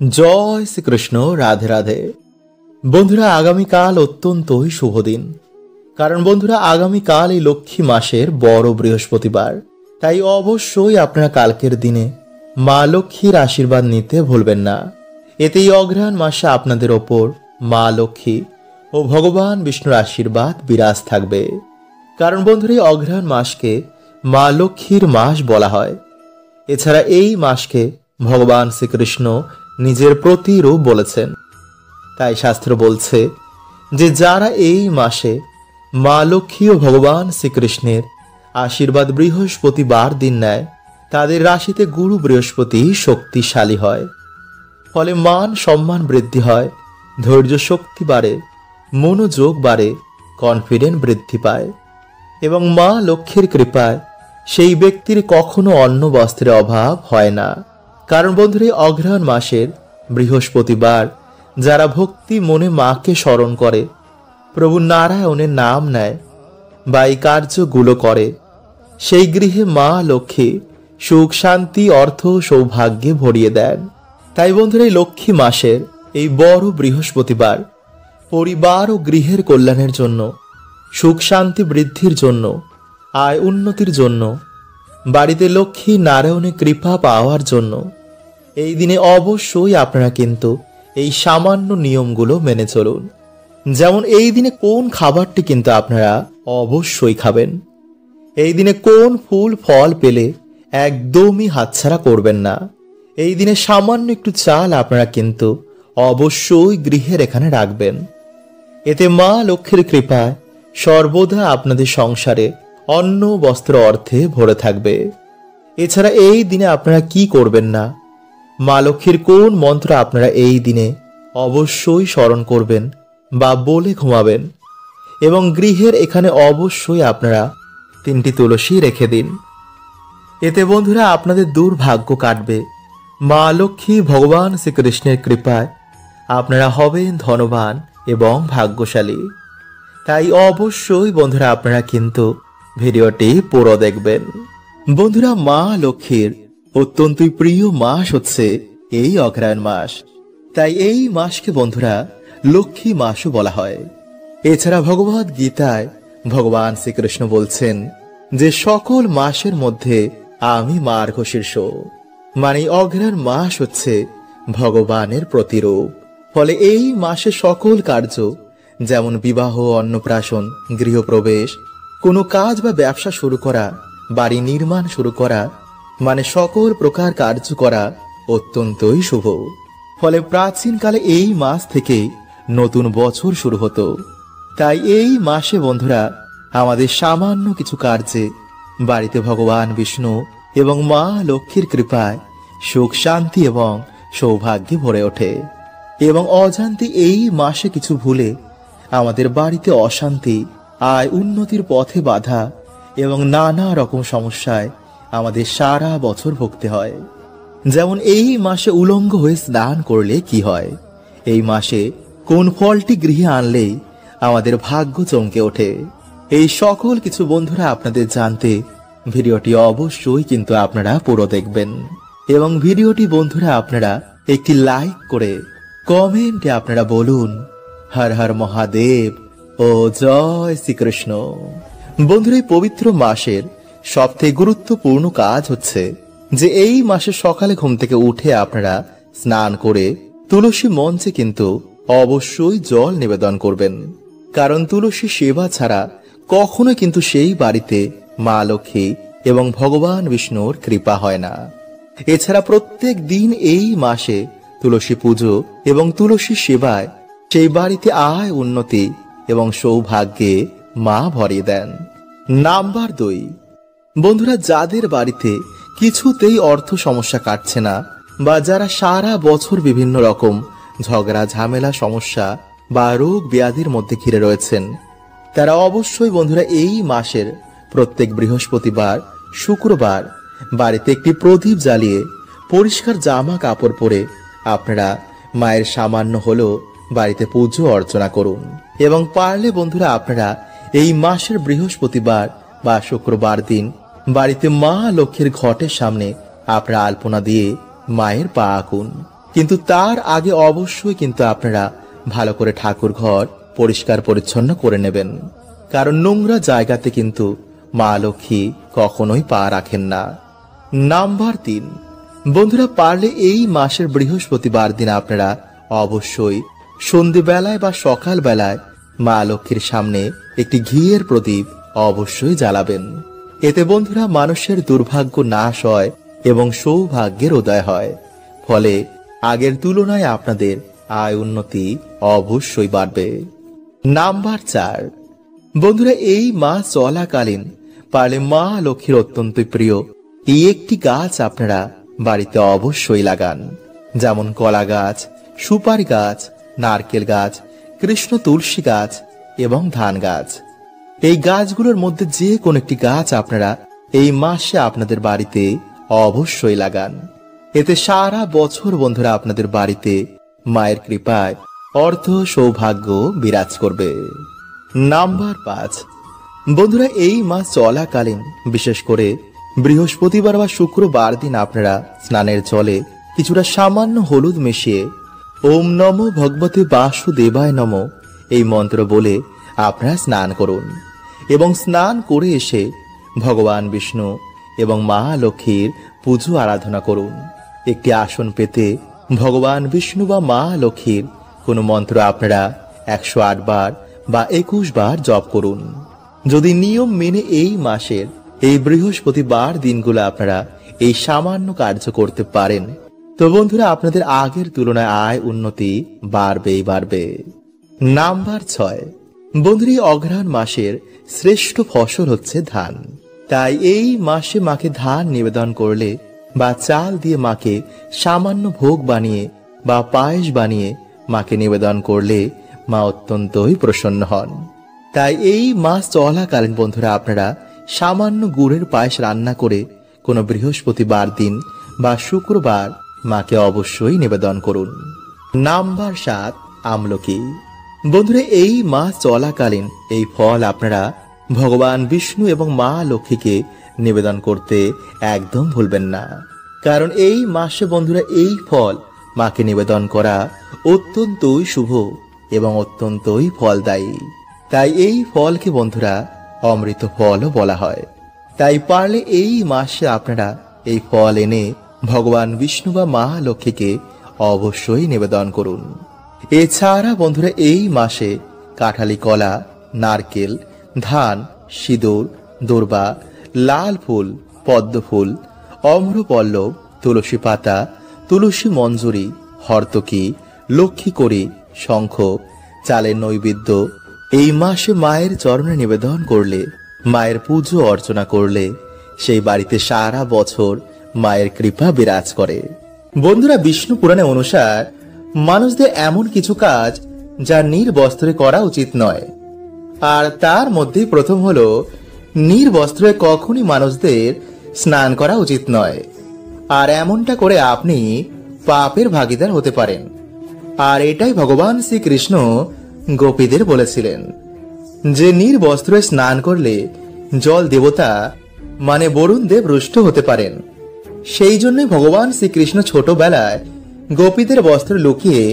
জয় শ্রীকৃষ্ণ। রাধে রাধে। বন্ধুরা, আগামীকাল অত্যন্তই শুভ দিন। কারণ বন্ধুরা, আগামীকাল এই লক্ষ্মী মাসের বড় বৃহস্পতিবার। তাই অবশ্যই আপনারা কালকের দিনে মা লক্ষ্মীর আশীর্বাদ নিতে ভুলবেন না। এতেই অঘ্রাণ মাসে আপনাদের ওপর মা লক্ষ্মী ও ভগবান বিষ্ণুর আশীর্বাদ বিরাজ থাকবে। কারণ বন্ধুরা, এই অঘ্রাণ মাসকে মা লক্ষ্মীর মাস বলা হয়। এছাড়া এই মাসকে ভগবান শ্রীকৃষ্ণ নিজের প্রতিরূপ বলেছেন। তাই শাস্ত্র বলছে যে যারা এই মাসে মা লক্ষ্মী ও ভগবান শ্রীকৃষ্ণের আশীর্বাদ বৃহস্পতিবার দিন নেয়, তাদের রাশিতে গুরু বৃহস্পতি শক্তিশালী হয়। ফলে মান সম্মান বৃদ্ধি হয়, ধৈর্য শক্তি বাড়ে, মনোযোগ বাড়ে, কনফিডেন্স বৃদ্ধি পায় এবং মা লক্ষ্মীর কৃপায় সেই ব্যক্তির কখনো অন্ন বস্ত্রের অভাব হয় না। কারণ বন্ধুরা, অঘ্রাণ মাসের বৃহস্পতিবার যারা ভক্তি মনে মাকে স্মরণ করে, প্রভু নারায়ণের নাম নেয় বা এই কার্যগুলো করে, সেই গৃহে মা লক্ষ্মী সুখ শান্তি অর্থ সৌভাগ্যে ভরিয়ে দেন। তাই বন্ধুরা, এই লক্ষ্মী মাসের এই বড় বৃহস্পতিবার পরিবার ও গৃহের কল্যাণের জন্য, সুখ শান্তি বৃদ্ধির জন্য, আয় উন্নতির জন্য, বাড়িতে লক্ষ্মী নারায়ণের কৃপা পাওয়ার জন্য এই দিনে অবশ্যই আপনারা কিন্তু এই সামান্য নিয়মগুলো মেনে চলুন। যেমন এই দিনে কোন খাবারটি কিন্তু আপনারা অবশ্যই খাবেন, এই দিনে কোন ফুল ফল পেলে একদমই হাতছাড়া করবেন না, এই দিনে সামান্য একটু চাল আপনারা কিন্তু অবশ্যই গৃহের এখানে রাখবেন। এতে মা লক্ষ্মীর কৃপায় সর্বদা আপনাদের সংসারে অন্ন বস্ত্র অর্থে ভরে থাকবে। এছাড়া এই দিনে আপনারা কি করবেন না, মা লক্ষ্মীর কোন মন্ত্র আপনারা এই দিনে অবশ্যই স্মরণ করবেন বা বলে ঘুমাবেন, এবং গৃহের এখানে অবশ্যই আপনারা 3টি তুলসী রেখে দিন। এতে বন্ধুরা আপনাদের দুর্ভাগ্য কাটবে। মা লক্ষ্মী ভগবান শ্রীকৃষ্ণের কৃপায় আপনারা হবেন ধনবান এবং ভাগ্যশালী। তাই অবশ্যই বন্ধুরা আপনারা কিন্তু ভিডিওটি পুরো দেখবেন। বন্ধুরা, মা লক্ষ্মীর অত্যন্তই প্রিয় মাস হচ্ছে এই অঘ্রাণ মাস। তাই এই মাসকে বন্ধুরা লক্ষ্মী মাসও বলা হয়। এছাড়া ভগবদ গীতায় ভগবান শ্রীকৃষ্ণ বলছেন যে সকল মাসের মধ্যে আমি মার্গশীর্ষ, মানে অঘ্রাণ মাস হচ্ছে ভগবানের প্রতিরূপ। ফলে এই মাসে সকল কার্য, যেমন বিবাহ, অন্নপ্রাশন, গৃহপ্রবেশ, কোনো কাজ বা ব্যবসা শুরু করা, বাড়ি নির্মাণ শুরু করা, মানে সকল প্রকার কার্য করা অত্যন্তই শুভ। ফলে প্রাচীনকালে এই মাস থেকে নতুন বছর শুরু হতো। তাই এই মাসে বন্ধুরা আমাদের সামান্য কিছু কার্যে বাড়িতে ভগবান বিষ্ণু এবং মা লক্ষ্মীর কৃপায় সুখ শান্তি এবং সৌভাগ্যে ভরে ওঠে। এবং অজান্তে এই মাসে কিছু ভুলে আমাদের বাড়িতে অশান্তি, আয় উন্নতির পথে বাধা এবং নানা রকম সমস্যায় আমাদের সারা বছর ভুগতে হয়। যেমন এই মাসে উলঙ্গ হয়ে স্নান করলে কি হয়, এই মাসে কোন ফলটি গৃহে আনলেই আমাদের ভাগ্য চমকে ওঠে, এই সকল কিছু বন্ধুরা আপনাদের জানতে ভিডিওটি অবশ্যই কিন্তু আপনারা পুরো দেখবেন। এবং ভিডিওটি বন্ধুরা আপনারা একটি লাইক করে কমেন্টে আপনারা বলুন হর হর মহাদেব ও জয় শ্রীকৃষ্ণ। বন্ধুরা, এই পবিত্র মাসের সবথেকে গুরুত্বপূর্ণ কাজ হচ্ছে যে এই মাসে সকালে ঘুম থেকে উঠে আপনারা স্নান করে তুলসী মঞ্চে কিন্তু অবশ্যই জল নিবেদন করবেন। কারণ তুলসী সেবা ছাড়া কখনো কিন্তু সেই বাড়িতে মা লক্ষ্মী এবং ভগবান বিষ্ণুর কৃপা হয় না। এছাড়া প্রত্যেক দিন এই মাসে তুলসী পুজো এবং তুলসী সেবায় সেই বাড়িতে আয় উন্নতি এবং সৌভাগ্যে মা ভরিয়ে দেন। নাম্বার 2, বন্ধুরা যাদের বাড়িতে কিছুতেই অর্থ সমস্যা কাটছে না, বা যারা সারা বছর বিভিন্ন রকম ঝগড়া ঝামেলা সমস্যা বা রোগ ব্যাধির মধ্যে ঘিরে রয়েছেন, তারা অবশ্যই বন্ধুরা এই মাসের প্রত্যেক বৃহস্পতিবার, শুক্রবার বাড়িতে একটি প্রদীপ জ্বালিয়ে পরিষ্কার জামা কাপড় পরে আপনারা মায়ের সামান্য হলেও বাড়িতে পুজো অর্চনা করুন। এবং পারলে বন্ধুরা আপনারা এই মাসের বৃহস্পতিবার বা শুক্রবার দিন বাড়িতে মা লক্ষ্মীর ঘটের সামনে আপনারা আলপনা দিয়ে মায়ের পা আঁকুন। কিন্তু তার আগে অবশ্যই কিন্তু আপনারা ভালো করে ঠাকুর ঘর পরিষ্কার পরিচ্ছন্ন করে নেবেন, কারণ নোংরা জায়গাতে কিন্তু মা লক্ষ্মী কখনোই পা রাখেন না। নাম্বার 3, বন্ধুরা পারলে এই মাসের বৃহস্পতিবার দিন আপনারা অবশ্যই সন্ধ্যেবেলায় বা সকাল বেলায় মা লক্ষ্মীর সামনে একটি ঘিয়ের প্রদীপ অবশ্যই জ্বালাবেন। এতে বন্ধুরা মানুষের দুর্ভাগ্য নাশ হয় এবং সৌভাগ্যের উদয় হয়। ফলে আগের তুলনায় আপনাদের আয় উন্নতি অবশ্যই বাড়বে। নাম্বার 4, বন্ধুরা এই মাস চলাকালীন পারলে মা লক্ষ্মীর অত্যন্ত প্রিয় এই একটি গাছ আপনারা বাড়িতে অবশ্যই লাগান, যেমন কলা গাছ, সুপারি গাছ, নারকেল গাছ, কৃষ্ণ তুলসী গাছ এবং ধান গাছ। এই গাছগুলোর মধ্যে যে কোনো একটি গাছ আপনারা এই মাসে আপনাদের বাড়িতে অবশ্যই লাগান। এতে সারা বছর বন্ধুরা আপনাদের বাড়িতে মায়ের কৃপায় অর্থ সৌভাগ্য বিরাজ করবে। নাম্বার 5, বন্ধুরা এই মাস চলাকালীন বিশেষ করে বৃহস্পতিবার বা শুক্রবার দিন আপনারা স্নানের জলে কিছুটা সামান্য হলুদ মিশিয়ে ওম নমো ভগবতে বাসুদেবায় নমঃ এই মন্ত্র বলে আপনারা স্নান করুন এবং স্নান করে এসে ভগবান বিষ্ণু এবং মা লক্ষ্মীর পুজো আরাধনা করুন। একটি আসন পেতে ভগবান বিষ্ণু বা মা লক্ষ্মীর কোনো মন্ত্র আপনারা 108 বার বা 21 বার জপ করুন। যদি নিয়ম মেনে এই মাসের এই বৃহস্পতিবার দিনগুলো আপনারা এই সামান্য কার্য করতে পারেন, তো বন্ধুরা আপনাদের আগের তুলনায় আয় উন্নতি বাড়বেই বাড়বে। নাম্বার 6, বন্ধুরা এই অঘ্রাণ মাসের শ্রেষ্ঠ ফসল হচ্ছে ধান। তাই এই মাসে মাকে ধান নিবেদন করলে বা চাল দিয়ে মাকে সামান্য ভোগ বানিয়ে বা পায়েস বানিয়ে মাকে নিবেদন করলে মা অত্যন্তই প্রসন্ন হন। তাই এই মাস চলাকালীন বন্ধুরা আপনারা সামান্য গুড়ের পায়েস রান্না করে কোনো বৃহস্পতিবার দিন বা শুক্রবার মাকে অবশ্যই নিবেদন করুন। নাম্বার 7, আমলকি। বন্ধুরা এই মাস চলাকালীন এই ফল আপনারা ভগবান বিষ্ণু এবং মা লক্ষ্মীকে নিবেদন করতে একদম ভুলবেন না, কারণ এই মাসে বন্ধুরা এই ফল মাকে নিবেদন করা অত্যন্তই শুভ এবং অত্যন্তই ফলদায়ী। তাই এই ফলকে বন্ধুরা অমৃত ফলও বলা হয়। তাই পারলে এই মাসে আপনারা এই ফল এনে ভগবান বিষ্ণু বা মা লক্ষ্মীকে অবশ্যই নিবেদন করুন। এছাড়া বন্ধুরা এই মাসে কাঁঠালি কলা, নারকেল, ধান, সিঁদুর, দূর্বা, লাল ফুল, পদ্ম ফুল, অম্রপল্লব, তুলসী পাতা, তুলসী মঞ্জুরি, হর্তকি, লক্ষ্মী কড়ি, শঙ্খ, চালের নৈবেদ্য এই মাসে মায়ের চরণে নিবেদন করলে, মায়ের পুজো অর্চনা করলে সেই বাড়িতে সারা বছর মায়ের কৃপা বিরাজ করে। বন্ধুরা বিষ্ণু পুরাণে অনুসার মানুষদের এমন কিছু কাজ যা নির্বস্ত্রে করা উচিত নয়, আর তার মধ্যে প্রথম হলো নির্বস্ত্রে কখনই মানুষদের স্নান করা উচিত নয়। আর এমনটা করে আপনি পাপের ভাগীদার হতে পারেন। আর এটাই ভগবান শ্রীকৃষ্ণ গোপীদের বলেছিলেন যে নির্বস্ত্রে স্নান করলে জল দেবতা মানে বরুণ দেব রুষ্ট হতে পারেন। সেই জন্যই ভগবান শ্রীকৃষ্ণ ছোটবেলায় গোপীদের বস্ত্র লুকিয়ে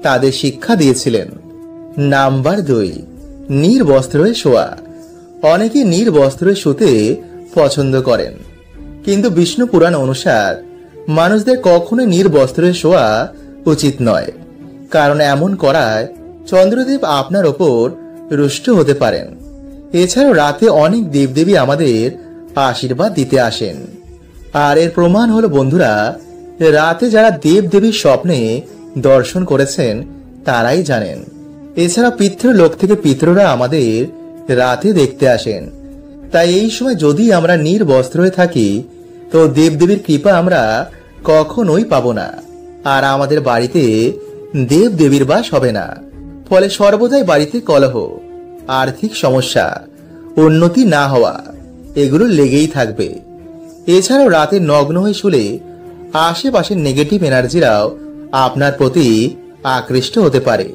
তাদের শিক্ষা দিয়েছিলেন। নাম্বার 2, নির্বস্ত্রে শোয়া। অনেকে নির্বস্ত্রে শুতে পছন্দ করেন, কিন্তু বিষ্ণু পুরাণ অনুসার মানুষদের কখনোই নির্বস্ত্রে শোয়া উচিত নয়, কারণ এমন করায় চন্দ্রদেব আপনার ওপর রুষ্ট হতে পারেন। এছাড়াও রাতে অনেক দেবদেবী আমাদের আশীর্বাদ দিতে আসেন। আর এর প্রমাণ হলো বন্ধুরা রাতে যারা দেবদেবীর স্বপ্নে দর্শন করেছেন তারাই জানেন। এছাড়া পিতৃলোক থেকে পিতররা আমাদের রাতে দেখতে আসেন। তাই এই সময় যদি আমরা নির্বস্ত্র হয়ে থাকি তো দেবদেবীর কৃপা আমরা কখনোই পাবো না, আর আমাদের বাড়িতে দেবদেবীর বাস হবে না। ফলে সর্বদাই বাড়িতে কলহ, আর্থিক সমস্যা, উন্নতি না হওয়া এগুলো লেগেই থাকবে। এছাড়াও রাতে নগ্ন হয়ে শুলে আশেপাশের নেগেটিভ এনার্জিরাও আপনার প্রতি আকৃষ্ট হতে পারে।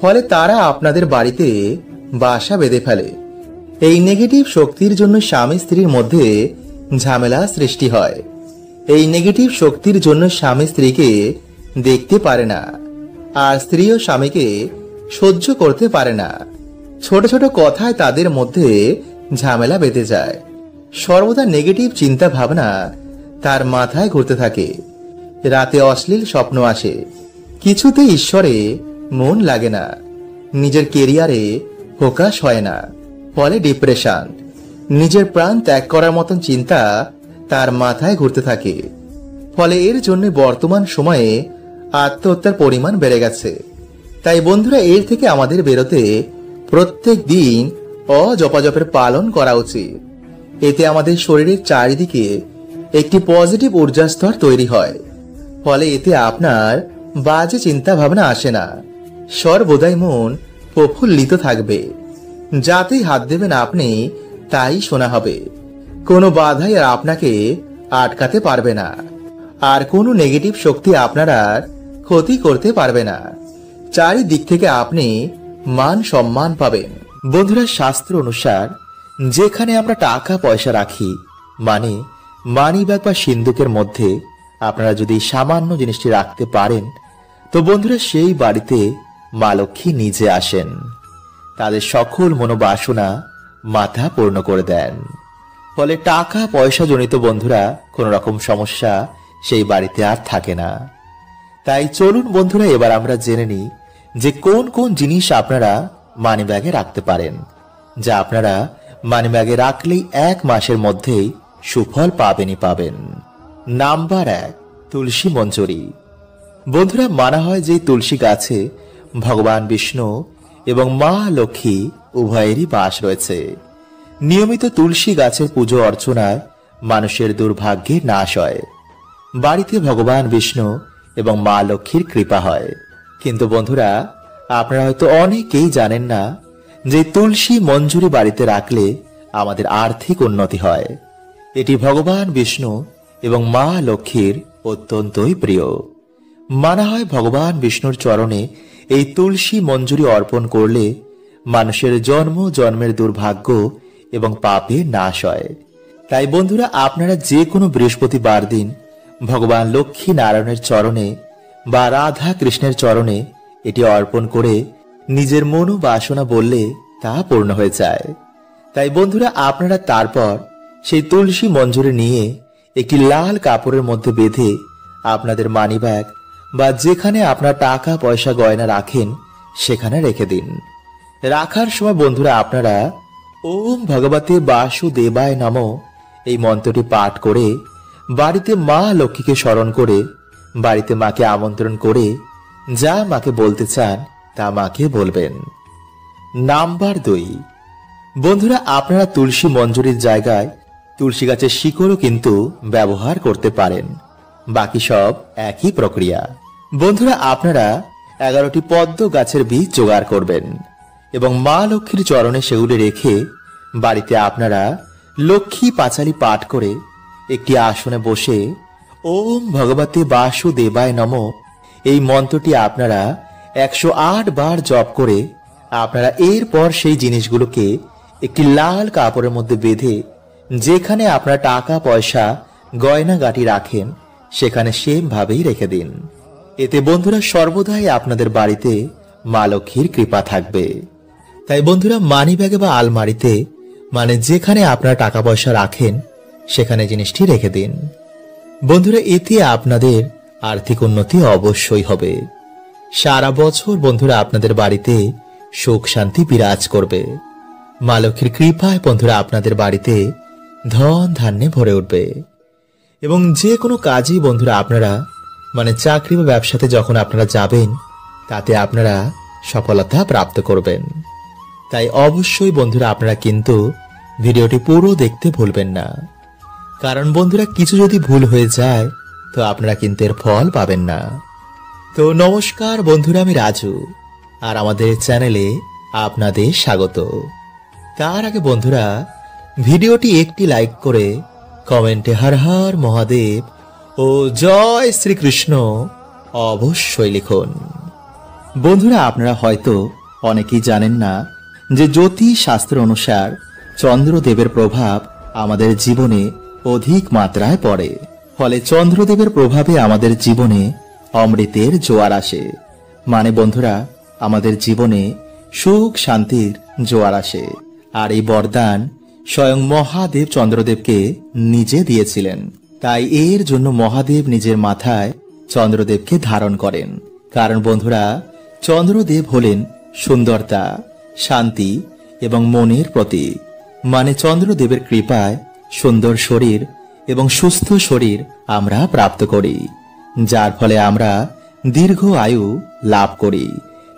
ফলে তারা আপনাদের বাড়িতে বাসা বেঁধে ফেলে। এই নেগেটিভ শক্তির জন্য স্বামী স্ত্রীর মধ্যে ঝামেলা সৃষ্টি হয়। এই নেগেটিভ শক্তির জন্য স্বামী স্ত্রীকে দেখতে পারে না, আর স্ত্রীও স্বামীকে সহ্য করতে পারে না। ছোট ছোট কথায় তাদের মধ্যে ঝামেলা বেঁধে যায়। সর্বদা নেগেটিভ চিন্তা ভাবনা তার মাথায় ঘুরতে থাকে। রাতে অশ্লীল স্বপ্ন আসে, কিছুতে ঈশ্বরে মন লাগে না, নিজের কেরিয়ারে ফোকাস হয় না, ফলে ডিপ্রেশন, নিজের প্রাণ ত্যাগ করার মতন চিন্তা তার মাথায় ঘুরতে থাকে। ফলে এর জন্য বর্তমান সময়ে আত্মহত্যার পরিমাণ বেড়ে গেছে। তাই বন্ধুরা, এর থেকে আমাদের বেরোতে প্রত্যেক দিন অজপাজপের পালন করা উচিত। এতে আমাদের শরীরের চারিদিকে একটি পজিটিভ ঊর্জা স্তর তৈরি হয়। ফলে এতে আপনার বাজে চিন্তা ভাবনা আসে না, সর্বদাই মন প্রফুল্লিত থাকবে। যাতেই হাত দেবেন আপনি তাই শোনা হবে। কোনো বাধাই আর আপনাকে আটকাতে পারবে না, আর কোনো নেগেটিভ শক্তি আপনার আর ক্ষতি করতে পারবে না। চারিদিক থেকে আপনি মান সম্মান পাবেন। বন্ধুরা, শাস্ত্র অনুসার যেখানে আমরা টাকা পয়সা রাখি, মানে মানি ব্যাগ বা সিন্ধুকের মধ্যে আপনারা যদি সামান্য জিনিসটি রাখতে পারেন, তো বন্ধুরা সেই বাড়িতে মা লক্ষ্মী নিজে আসেন, তাদের সকল মনোবাসনা মাথা পূর্ণ করে দেন। ফলে টাকা পয়সা জনিত বন্ধুরা কোন রকম সমস্যা সেই বাড়িতে আর থাকে না। তাই চলুন বন্ধুরা, এবার আমরা জেনে নিই যে কোন কোন জিনিস আপনারা মানি ব্যাগে রাখতে পারেন, যা আপনারা মানি ব্যাগে রাখলেই 1 মাসের মধ্যেই সুফল পাবেনই পাবেন। নাম্বার 1, তুলসী মঞ্জরি। বন্ধুরা, মানা হয় যে তুলসী গাছে ভগবান বিষ্ণু এবং মা লক্ষ্মী উভয়েরই বাস রয়েছে। নিয়মিত তুলসী গাছের পুজো অর্চনায় মানুষের দুর্ভাগ্যের নাশ হয়, বাড়িতে ভগবান বিষ্ণু এবং মা লক্ষ্মীর কৃপা হয়। কিন্তু বন্ধুরা, আপনারা হয়তো অনেকেই জানেন না যে তুলসী মঞ্জুরি বাড়িতে রাখলে আমাদের আর্থিক উন্নতি হয়। এটি ভগবান বিষ্ণু এবং মা লক্ষ্মীর অত্যন্তই প্রিয়। মানা হয় ভগবান বিষ্ণুর চরণে এই তুলসী মঞ্জুরি অর্পণ করলে মানুষের জন্ম জন্মের দুর্ভাগ্য এবং পাপে নাশ হয়। তাই বন্ধুরা, আপনারা যে কোনো বৃহস্পতিবার দিন ভগবান লক্ষ্মী নারায়ণের চরণে বা রাধা কৃষ্ণের চরণে এটি অর্পণ করে নিজের মনোবাসনা বললে তা পূর্ণ হয়ে যায়। তাই বন্ধুরা, আপনারা তারপর সেই তুলসী মঞ্জুরি নিয়ে একটি লাল কাপড়ের মধ্যে বেঁধে আপনাদের মানি ব্যাগ বা যেখানে আপনার টাকা পয়সা গয়না রাখেন সেখানে রেখে দিন। রাখার সময় বন্ধুরা, আপনারা ওম ভগবতে বাসুদেবায় নমঃ এই মন্ত্রটি পাঠ করে বাড়িতে মা লক্ষ্মীকে স্মরণ করে বাড়িতে মাকে আমন্ত্রণ করে যা মাকে বলতে চান তা মাকে বলবেন। নাম্বার 2, বন্ধুরা, আপনারা তুলসী মঞ্জুরির জায়গায় তুলসী গাছের শিকড়ও কিন্তু ব্যবহার করতে পারেন। বাকি সব একই প্রক্রিয়া। বন্ধুরা, আপনারা 11টি পদ্ম গাছের বীজ জোগাড় করবেন এবং মা লক্ষ্মীর চরণে সেগুলি রেখে বাড়িতে আপনারা লক্ষ্মী পাঁচালী পাঠ করে একটি আসনে বসে ওম ভগবতে বাসুদেবায় নমঃ এই মন্ত্রটি আপনারা 108 বার জপ করে আপনারা এরপর সেই জিনিসগুলোকে একটি লাল কাপড়ের মধ্যে বেঁধে যেখানে আপনারা টাকা পয়সা গয়না গাটি রাখেন সেখানে সেম ভাবেই রেখে দিন। এতে বন্ধুরা সর্বদাই আপনাদের বাড়িতে মা লক্ষ্মীর কৃপা থাকবে। তাই বন্ধুরা, মানি ব্যাগে বা আলমারিতে, মানে যেখানে আপনারা টাকা পয়সা রাখেন সেখানে জিনিসটি রেখে দিন। বন্ধুরা, এতে আপনাদের আর্থিক উন্নতি অবশ্যই হবে। সারা বছর বন্ধুরা আপনাদের বাড়িতে সুখ শান্তি বিরাজ করবে। মা লক্ষ্মীর কৃপায় বন্ধুরা আপনাদের বাড়িতে ধন ধান্যে ভরে উঠবে এবং যে কোনো কাজই বন্ধুরা আপনারা, মানে চাকরি বা ব্যবসাতে যখন আপনারা যাবেন তাতে আপনারা সফলতা প্রাপ্ত করবেন। তাই অবশ্যই বন্ধুরা আপনারা কিন্তু ভিডিওটি পুরো দেখতে ভুলবেন না, কারণ বন্ধুরা কিছু যদি ভুল হয়ে যায় তো আপনারা কিন্তু এর ফল পাবেন না। তো নমস্কার বন্ধুরা, আমি রাজু, আর আমাদের চ্যানেলে আপনাদের স্বাগত। তার আগে বন্ধুরা ভিডিওটি একটি লাইক করে কমেন্টে হর হর মহাদেব ও জয় শ্রীকৃষ্ণ অবশ্যই লিখুন। বন্ধুরা, আপনারা হয়তো অনেকেই জানেন না যে জ্যোতিষ শাস্ত্র অনুসার চন্দ্রদেবের প্রভাব আমাদের জীবনে অধিক মাত্রায় পড়ে। ফলে চন্দ্রদেবের প্রভাবে আমাদের জীবনে অমৃতের জোয়ার আসে। মানে বন্ধুরা, আমাদের জীবনে সুখ শান্তির জোয়ার আসে। আর এই বরদান স্বয়ং মহাদেব চন্দ্রদেবকে নিজে দিয়েছিলেন। তাই এর জন্য মহাদেব নিজের মাথায় চন্দ্রদেবকে ধারণ করেন। কারণ বন্ধুরা, চন্দ্রদেব হলেন সুন্দরতা, শান্তি এবং মনের প্রতীক। মানে চন্দ্রদেবের কৃপায় সুন্দর শরীর এবং সুস্থ শরীর আমরা প্রাপ্ত করি, যার ফলে আমরা দীর্ঘ আয়ু লাভ করি।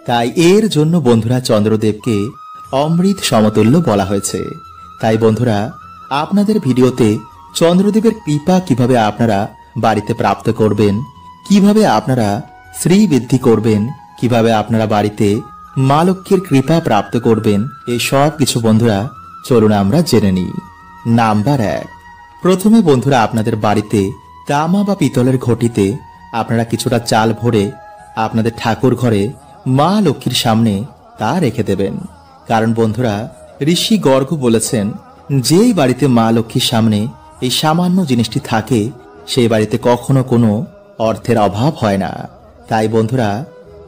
তাই এর জন্য বন্ধুরা চন্দ্রদেবকে অমৃত সমতুল্য বলা হয়েছে। তাই বন্ধুরা, আপনাদের ভিডিওতে চন্দ্রদেবের কৃপা কিভাবে আপনারা বাড়িতে প্রাপ্ত করবেন, কিভাবে আপনারা শ্রী বৃদ্ধি করবেন, কিভাবে আপনারা বাড়িতে মা লক্ষ্মীর কৃপা প্রাপ্ত করবেন, এই সব কিছু বন্ধুরা চলুন আমরা জেনে নিই। নাম্বার 1, প্রথমে বন্ধুরা আপনাদের বাড়িতে তামা বা পিতলের ঘটিতে আপনারা কিছুটা চাল ভরে আপনাদের ঠাকুর ঘরে মা লক্ষ্মীর সামনে তা রেখে দেবেন। কারণ বন্ধুরা, ঋষি গর্গ বলেছেন, যেই বাড়িতে মা লক্ষ্মীর সামনে এই সামান্য জিনিসটি থাকে সেই বাড়িতে কখনো কোনো অর্থের অভাব হয় না। তাই বন্ধুরা,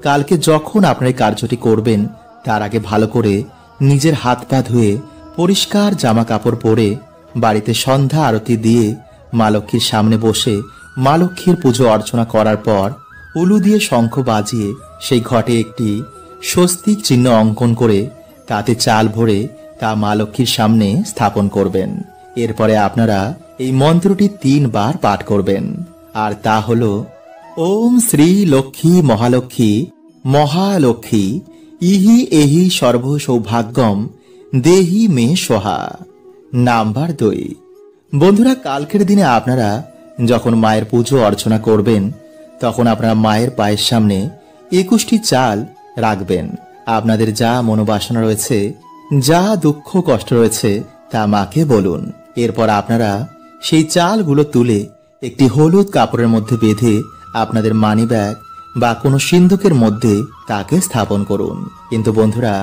কালকে যখন আপনারা এই কার্যটি করবেন তার আগে ভালো করে নিজের হাত পা ধুয়ে পরিষ্কার জামা কাপড় পরে বাড়িতে সন্ধ্যা আরতি দিয়ে মা লক্ষ্মীর সামনে বসে মা লক্ষ্মীর পুজো অর্চনা করার পর উলু দিয়ে শঙ্খ বাজিয়ে সেই ঘটে একটি স্বস্তিক চিহ্ন অঙ্কন করে তাতে চাল ভরে তা মা লক্ষ্মীর সামনে স্থাপন করবেন। এরপরে আপনারা এই মন্ত্রটি 3 বার পাঠ করবেন। আর তা হল, ওম শ্রী লক্ষ্মী মহালক্ষ্মী মহালক্ষ্মী ইহি এহি সর্ব সৌভাগ্যম দেহি মে সোহা। নাম্বার 2, বন্ধুরা কালকের দিনে আপনারা যখন মায়ের পুজো অর্চনা করবেন তখন আপনারা মায়ের পায়ের সামনে 21টি চাল রাখবেন। আপনাদের যা মনোবাসনা রয়েছে, যা দুঃখ কষ্ট রয়েছে তা মাকে বলুন। এরপর আপনারা সেই চালগুলো তুলে একটি হলুদ কাপড়ের মধ্যে বেঁধে আপনাদের মানি ব্যাগ বা কোনো সিন্ধুকের মধ্যে তাকে স্থাপন করুন। কিন্তু বন্ধুরা,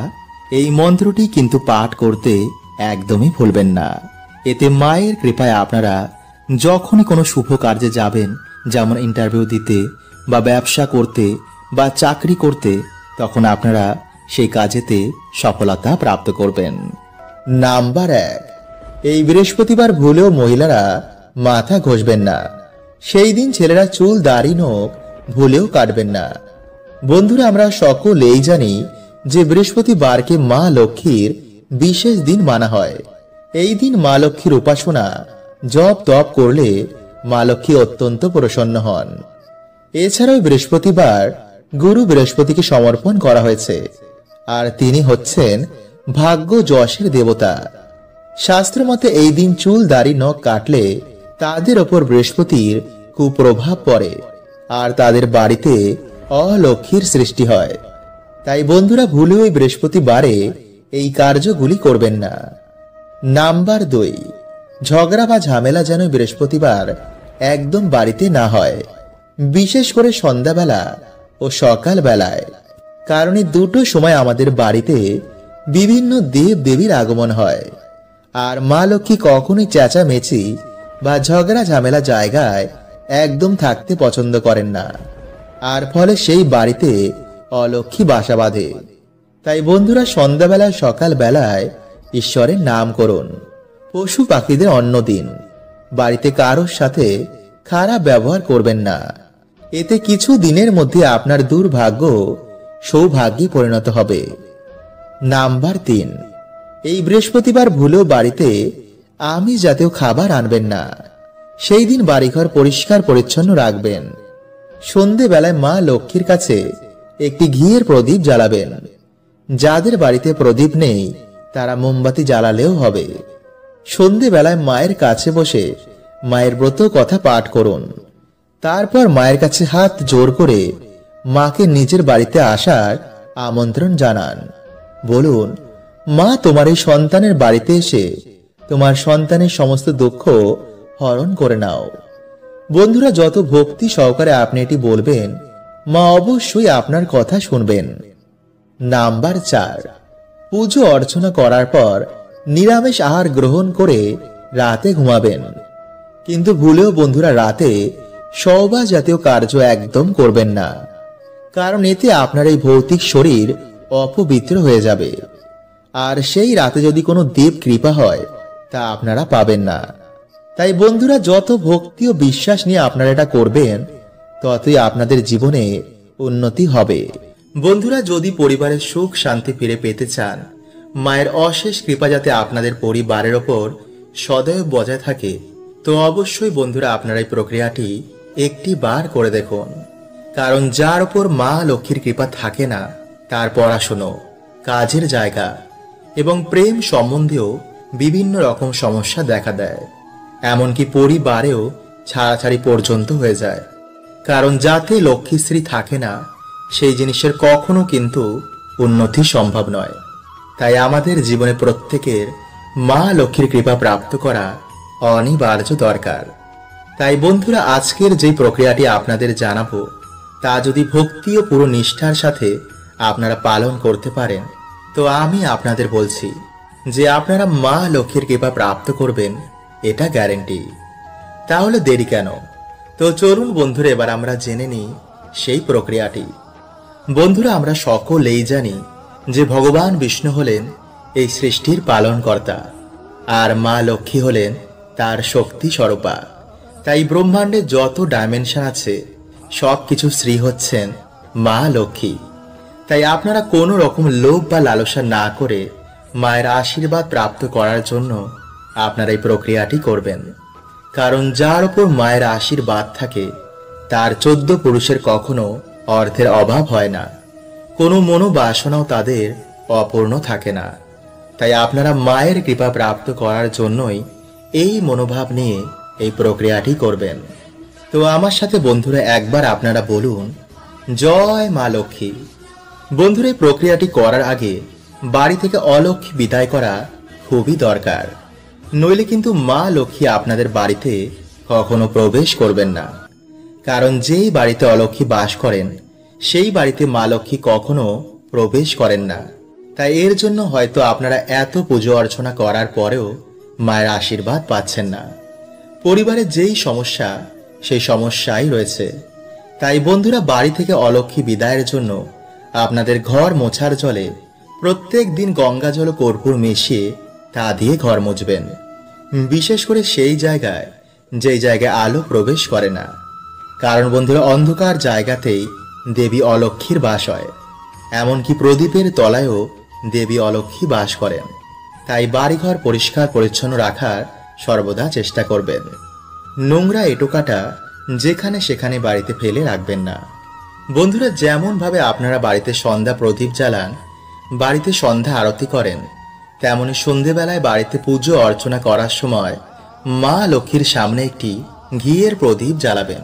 এই মন্ত্রটি কিন্তু পাঠ করতে একদমই ভুলবেন না। এতে মায়ের কৃপায় আপনারা যখনই কোনো শুভ কার্যে যাবেন, যেমন ইন্টারভিউ দিতে বা ব্যবসা করতে বা চাকরি করতে, তখন আপনারা সেই কাজেতে সফলতা প্রাপ্ত করবেন। নাম্বার 1, এই বৃহস্পতিবার ভুলেও মহিলারা মাথা ঘষবেন না। সেই দিন ছেলেরা চুল দাড়ি নখ ভুলেও কাটবেন না। বন্ধুরা, আমরা সকলেই জানি যে বৃহস্পতিবারকে মা লক্ষ্মীর বিশেষ দিন মানা হয়। এই দিন মা লক্ষ্মীর উপাসনা জপ তপ করলে মা লক্ষ্মী অত্যন্ত প্রসন্ন হন। এছাড়াও বৃহস্পতিবার গুরু বৃহস্পতিকে সমর্পণ করা হয়েছে, আর তিনি হচ্ছেন ভাগ্য যশের দেবতা। শাস্ত্র মতে এই দিন চুল দাড়ি নখ কাটলে তাদের ওপর বৃহস্পতির কুপ্রভাব পড়ে আর তাদের বাড়িতে অলক্ষ্মীর সৃষ্টি হয়। তাই বন্ধুরা ভুলেও এই বৃহস্পতিবারে এই কার্যগুলি করবেন না। নাম্বার 2, ঝগড়া বা ঝামেলা যেন বৃহস্পতিবার একদম বাড়িতে না হয়, বিশেষ করে সন্ধ্যাবেলা ও সকাল বেলায়। কারণ এই দুটো সময় আমাদের বাড়িতে বিভিন্ন দেব দেবীর আগমন হয়, আর মা লক্ষ্মী কখনোই চেঁচামেচি বা ঝগড়া ঝামেলা জায়গায় একদম থাকতে পছন্দ করেন না, আর ফলে সেই বাড়িতে অলক্ষ্মী বাসা বাঁধে। তাই বন্ধুরা সন্ধ্যাবেলায় সকাল বেলায় ঈশ্বরের নাম করুন, পশু পাখিদের অন্ন দিন, বাড়িতে কারোর সাথে খারাপ ব্যবহার করবেন না। এতে কিছু দিনের মধ্যে আপনার দুর্ভাগ্য সৌভাগ্যে পরিণত হবে। নাম্বার 3, এই বৃহস্পতিবার ভুলেও বাড়িতে আমিষ জাতীয় খাবার আনবেন না। সেই দিন বাড়িঘর পরিষ্কার পরিচ্ছন্ন রাখবেন। সন্ধেবেলায় মা লক্ষ্মীর কাছে একটি ঘিয়ের প্রদীপ জ্বালাবেন। যাদের বাড়িতে প্রদীপ নেই তারা মোমবাতি জ্বালালেও হবে। সন্ধেবেলায় মায়ের কাছে বসে মায়ের ব্রত কথা পাঠ করুন। তারপর মায়ের কাছে হাত জোর করে মাকে নিজের বাড়িতে আসার আমন্ত্রণ জানান। বলুন, মা তোমার এই সন্তানের বাড়িতে এসে তোমার সন্তানের সমস্ত দুঃখ হরণ করে নাও। বন্ধুরা, যত ভক্তি সহকারে আপনি এটি বলবেন মা অবশ্যই আপনার কথা শুনবেন। নাম্বার 4, পুজো অর্চনা করার পর নিরামিষ আহার গ্রহণ করে রাতে ঘুমাবেন। কিন্তু ভুলেও বন্ধুরা রাতে সহবাস জাতীয় কার্য একদম করবেন না, কারণ এতে আপনার এই ভৌতিক শরীর অপবিত্র হয়ে যাবে। আর সেই রাতে যদি কোনো দেব কৃপা হয় তা আপনারা পাবেন না। তাই বন্ধুরা, যত ভক্তি ও বিশ্বাস নিয়ে আপনারা এটা করবেন ততই আপনাদের জীবনে উন্নতি হবে। বন্ধুরা, যদি পরিবারের সুখ শান্তি ফিরে পেতে চান, মায়ের অশেষ কৃপা যাতে আপনাদের পরিবারের ওপর সদয় বজায় থাকে, তো অবশ্যই বন্ধুরা আপনারা এই প্রক্রিয়াটি একটি বার করে দেখুন। কারণ যার ওপর মা লক্ষ্মীর কৃপা থাকে না, তার পড়াশুনো, কাজের জায়গা এবং প্রেম সম্বন্ধেও বিভিন্ন রকম সমস্যা দেখা দেয়। এমনকি পরিবারেও ছাড়াছাড়ি পর্যন্ত হয়ে যায়। কারণ যাতে লক্ষ্মীশ্রী থাকে না, সেই জিনিসের কখনো কিন্তু উন্নতি সম্ভব নয়। তাই আমাদের জীবনে প্রত্যেকের মা লক্ষ্মীর কৃপা প্রাপ্ত করা অনিবার্য দরকার। তাই বন্ধুরা, আজকের যে প্রক্রিয়াটি আপনাদের জানাবো তা যদি ভক্তি ও পুরো নিষ্ঠার সাথে আপনারা পালন করতে পারেন, তো আমি আপনাদের বলছি যে আপনারা মা লক্ষ্মীর কৃপা প্রাপ্ত করবেন, এটা গ্যারেন্টি। তাহলে দেরি কেন? তো চলুন বন্ধুরা, এবার আমরা জেনে নিই সেই প্রক্রিয়াটি। বন্ধুরা, আমরা সকলেই জানি যে ভগবান বিষ্ণু হলেন এই সৃষ্টির পালনকর্তা, আর মা লক্ষ্মী হলেন তার শক্তি স্বরূপা। তাই ব্রহ্মাণ্ডে যত ডাইমেনশন আছে সব কিছু শ্রী হচ্ছেন মা লক্ষ্মী। তাই আপনারা কোনো রকম লোভ বা লালসা না করে মায়ের আশীর্বাদ প্রাপ্ত করার জন্য আপনারা এই প্রক্রিয়াটি করবেন। কারণ যার উপর মায়ের আশীর্বাদ থাকে তার 14 পুরুষের কখনো অর্থের অভাব হয় না, কোনো মনোবাসনাও তাদের অপূর্ণ থাকে না। তাই আপনারা মায়ের কৃপা প্রাপ্ত করার জন্যই এই মনোভাব নিয়ে এই প্রক্রিয়াটি করবেন। তো আমার সাথে বন্ধুরা একবার আপনারা বলুন, জয় মা লক্ষ্মী। বন্ধুরা, এই প্রক্রিয়াটি করার আগে বাড়ি থেকে অলক্ষ্মী বিদায় করা খুবই দরকার, নইলে কিন্তু মা লক্ষ্মী আপনাদের বাড়িতে কখনো প্রবেশ করবেন না। কারণ যেই বাড়িতে অলক্ষ্মী বাস করেন সেই বাড়িতে মা লক্ষ্মী কখনো প্রবেশ করেন না। তাই এর জন্য হয়তো আপনারা এত পুজো অর্চনা করার পরেও মায়ের আশীর্বাদ পাচ্ছেন না। পরিবারে যেই সমস্যা সেই সমস্যাই রয়েছে। তাই বন্ধুরা, বাড়ি থেকে অলক্ষ্মী বিদায়ের জন্য আপনাদের ঘর মোছার জলে প্রত্যেক দিন গঙ্গা জল ও কর্পূর মিশিয়ে তা দিয়ে ঘর মুছবেন। বিশেষ করে সেই জায়গায় যেই জায়গায় আলো প্রবেশ করে না। কারণ বন্ধুরা, অন্ধকার জায়গাতেই দেবী অলক্ষ্মীর বাস হয়। এমনকি প্রদীপের তলায়ও দেবী অলক্ষ্মী বাস করেন। তাই বাড়িঘর পরিষ্কার পরিচ্ছন্ন রাখার সর্বদা চেষ্টা করবেন। নোংরা এটোকাটা যেখানে সেখানে বাড়িতে ফেলে রাখবেন না। বন্ধুরা, যেমন ভাবে আপনারা বাড়িতে সন্ধ্যা প্রদীপ জ্বালান, বাড়িতে সন্ধ্যা আরতি করেন, তেমনি সন্ধেবেলায় বাড়িতে পুজো অর্চনা করার সময় মা লক্ষ্মীর সামনে একটি ঘিয়ের প্রদীপ জ্বালাবেন।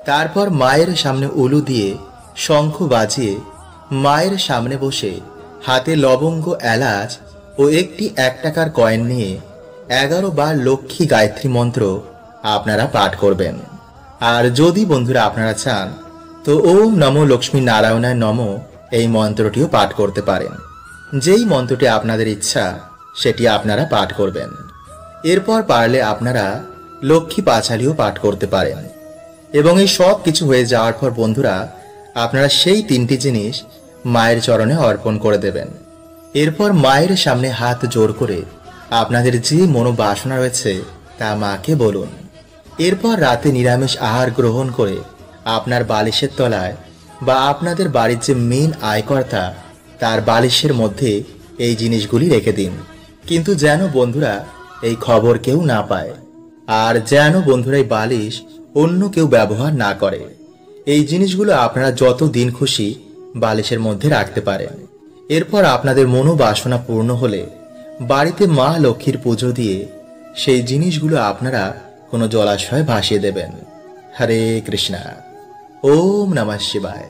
তারপর মায়ের সামনে উলু দিয়ে শঙ্খ বাজিয়ে মায়ের সামনে বসে হাতে লবঙ্গ, এলাচ ও একটি 1 টাকার কয়েন নিয়ে 11 বার লক্ষ্মী গায়ত্রী মন্ত্র আপনারা পাঠ করবেন। আর যদি বন্ধুরা আপনারা চান তো ওম নমো লক্ষ্মী নারায়ণায় নমো এই মন্ত্রটিও পাঠ করতে পারেন। যেই মন্ত্রটি আপনাদের ইচ্ছা সেটি আপনারা পাঠ করবেন। এরপর পারলে আপনারা লক্ষ্মী পাঁচালীও পাঠ করতে পারেন। এবং এই সব কিছু হয়ে যাওয়ার পর বন্ধুরা, আপনারা সেই 3টি জিনিস মায়ের চরণে অর্পণ করে দেবেন। এরপর মায়ের সামনে হাত জোর করে আপনাদের যে মনোবাসনা রয়েছে তা মাকে বলুন। এরপর রাতে নিরামিষ আহার গ্রহণ করে আপনার বালিশের তলায় বা আপনাদের বাড়ির যে মেন আয়কর্তা তার বালিশের মধ্যে এই জিনিসগুলি রেখে দিন। কিন্তু যেন বন্ধুরা এই খবর কেউ না পায়, আর যেন বন্ধুরা এই বালিশ অন্য কেউ ব্যবহার না করে। এই জিনিসগুলো আপনারা যত দিন খুশি বালিশের মধ্যে রাখতে পারেন। এরপর আপনাদের মনোবাসনা পূর্ণ হলে বাড়িতে মা লক্ষ্মীর পুজো দিয়ে সেই জিনিসগুলো আপনারা কোনো জলাশয়ে ভাসিয়ে দেবেন। হরে কৃষ্ণা। ওম নমঃ শিবায়।